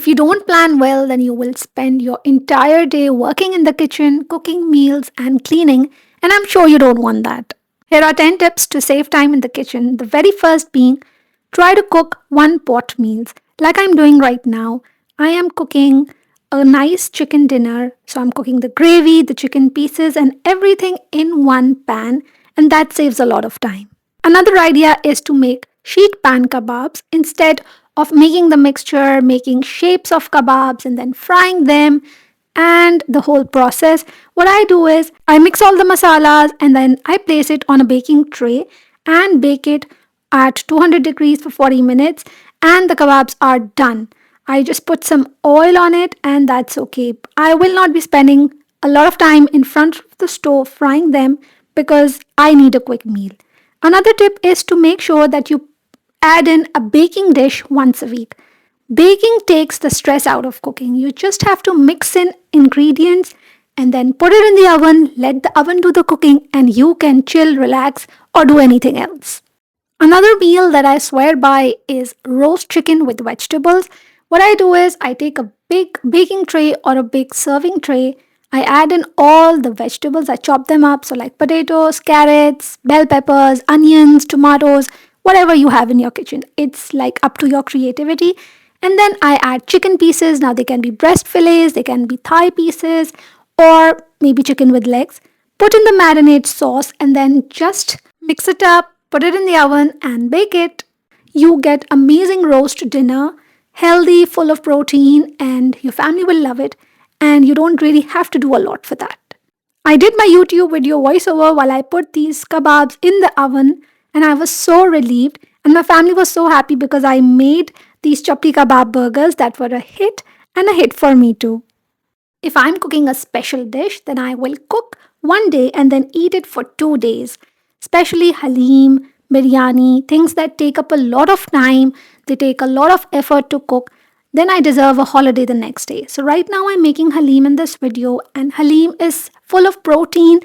If you don't plan well, then you will spend your entire day working in the kitchen, cooking meals, and cleaning, and I'm sure you don't want that. Here are 10 tips to save time in the kitchen. The very first being try to cook one pot meals, like I'm doing right now. I am cooking a nice chicken dinner, so I'm cooking the gravy, the chicken pieces, and everything in one pan, and that saves a lot of time. Another idea is to make sheet pan kebabs instead of making the mixture, making shapes of kebabs, and then frying them and the whole process. What I do is I mix all the masalas and then I place it on a baking tray and bake it at 200 degrees for 40 minutes, and the kebabs are done. I just put some oil on it and that's okay. I will not be spending a lot of time in front of the stove frying them because I need a quick meal. Another tip is to make sure that you add in a baking dish once a week. Baking takes the stress out of cooking. You just have to mix in ingredients and then put it in the oven, let the oven do the cooking, and you can chill, relax, or do anything else. Another meal that I swear by is roast chicken with vegetables. What I do is I take a big baking tray or a big serving tray. I add in all the vegetables, I chop them up, so like potatoes, carrots, bell peppers, onions, tomatoes, whatever you have in your kitchen. It's like up to your creativity. And then I add chicken pieces. Now they can be breast fillets, they can be thigh pieces, or maybe chicken with legs. Put in the marinade sauce and then just mix it up, put it in the oven, and bake it. You get amazing roast dinner, healthy, full of protein, and your family will love it. And you don't really have to do a lot for that. I did my YouTube video voiceover while I put these kebabs in the oven, and I was so relieved. And my family was so happy because I made these chapti kebab burgers that were a hit and a hit for me too. If I'm cooking a special dish, then I will cook one day and then eat it for 2 days. Especially halim, biryani, things that take up a lot of time, they take a lot of effort to cook. Then I deserve a holiday the next day. So right now I'm making halim in this video, and halim is full of protein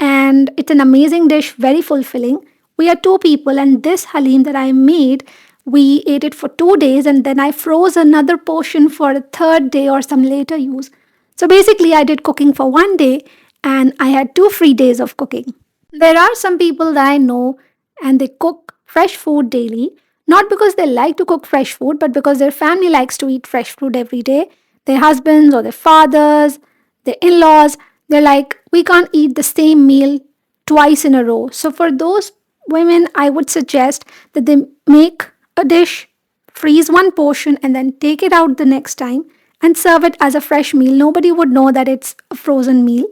and it's an amazing dish, very fulfilling. We are two people, and this halim that I made, we ate it for 2 days and then I froze another portion for a third day or some later use. So basically, I did cooking for one day and I had 2 free days of cooking. There are some people that I know and they cook fresh food daily, not because they like to cook fresh food, but because their family likes to eat fresh food every day. Their husbands or their fathers, their in laws, they're like, we can't eat the same meal twice in a row. So for those women, I would suggest that they make a dish, freeze one portion, and then take it out the next time and serve it as a fresh meal. Nobody would know that it's a frozen meal,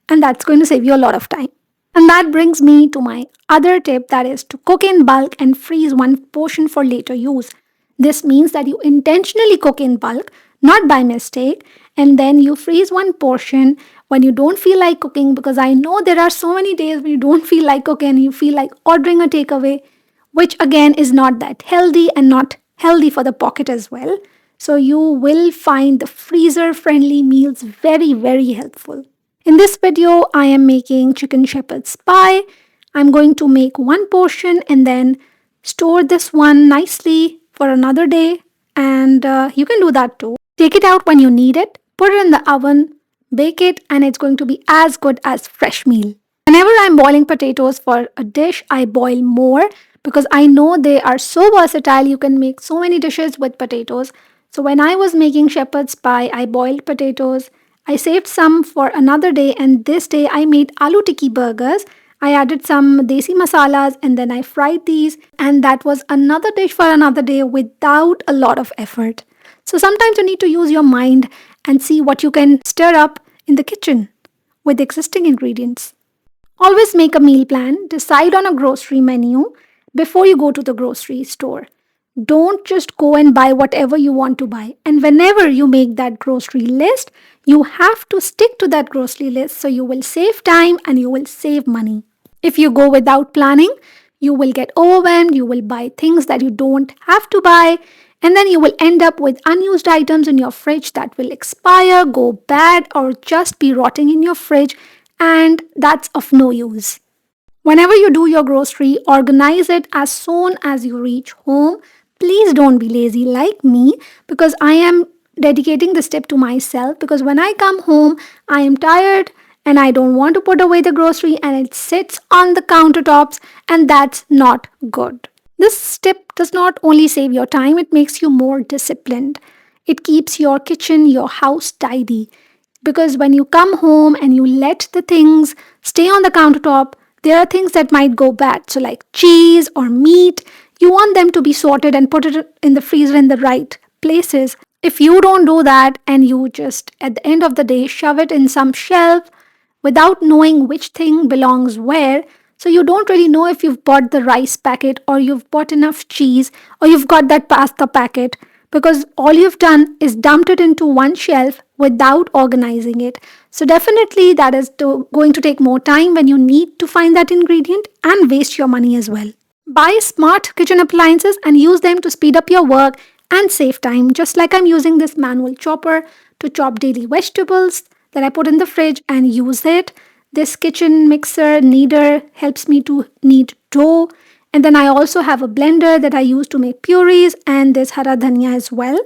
and that's going to save you a lot of time. And that brings me to my other tip, that is to cook in bulk and freeze one portion for later use. This means that you intentionally cook in bulk, not by mistake, and then you freeze one portion when you don't feel like cooking, because I know there are so many days when you don't feel like cooking, you feel like ordering a takeaway, which again is not that healthy and not healthy for the pocket as well. So you will find the freezer friendly meals very, very helpful. In this video, I am making chicken shepherd's pie. I'm going to make one portion and then store this one nicely for another day. And you can do that too. Take it out when you need it, put it in the oven, bake it, and it's going to be as good as fresh meal. Whenever I'm boiling potatoes for a dish, I boil more because I know they are so versatile. You can make so many dishes with potatoes. So when I was making shepherd's pie, I boiled potatoes. I saved some for another day, and this day I made aloo tikki burgers. I added some desi masalas and then I fried these, and that was another dish for another day without a lot of effort. So sometimes you need to use your mind and see what you can stir up in the kitchen with existing ingredients. Always make a meal plan, decide on a grocery menu before you go to the grocery store. Don't just go and buy whatever you want to buy. And whenever you make that grocery list, you have to stick to that grocery list so you will save time and you will save money. If you go without planning, you will get overwhelmed, you will buy things that you don't have to buy, and then you will end up with unused items in your fridge that will expire, go bad, or just be rotting in your fridge, and that's of no use. Whenever you do your grocery, organize it as soon as you reach home. Please don't be lazy like me, because I am dedicating this tip to myself because when I come home, I am tired and I don't want to put away the grocery and it sits on the countertops, and that's not good. This tip does not only save your time, it makes you more disciplined. It keeps your kitchen, your house tidy. Because when you come home and you let the things stay on the countertop, there are things that might go bad. So, like cheese or meat, you want them to be sorted and put it in the freezer in the right places. If you don't do that and you just at the end of the day shove it in some shelf without knowing which thing belongs where, so you don't really know if you've bought the rice packet or you've bought enough cheese or you've got that pasta packet because all you've done is dumped it into one shelf without organizing it. So definitely that is going to take more time when you need to find that ingredient and waste your money as well. Buy smart kitchen appliances and use them to speed up your work and save time, just like I'm using this manual chopper to chop daily vegetables that I put in the fridge and use it. This kitchen mixer kneader helps me to knead dough. And then I also have a blender that I use to make purees, and this hara dhania as well.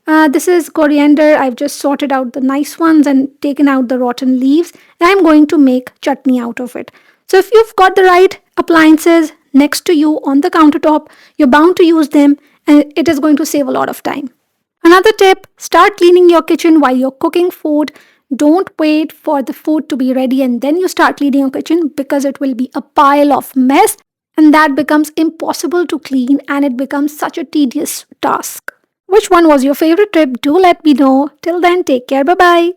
This is coriander. I've just sorted out the nice ones and taken out the rotten leaves, and I'm going to make chutney out of it. So if you've got the right appliances next to you on the countertop, you're bound to use them, and it is going to save a lot of time. Another tip, start cleaning your kitchen while you're cooking food. Don't wait for the food to be ready and then you start cleaning your kitchen because it will be a pile of mess and that becomes impossible to clean and it becomes such a tedious task. Which one was your favorite tip? Do let me know. Till then, take care. Bye bye.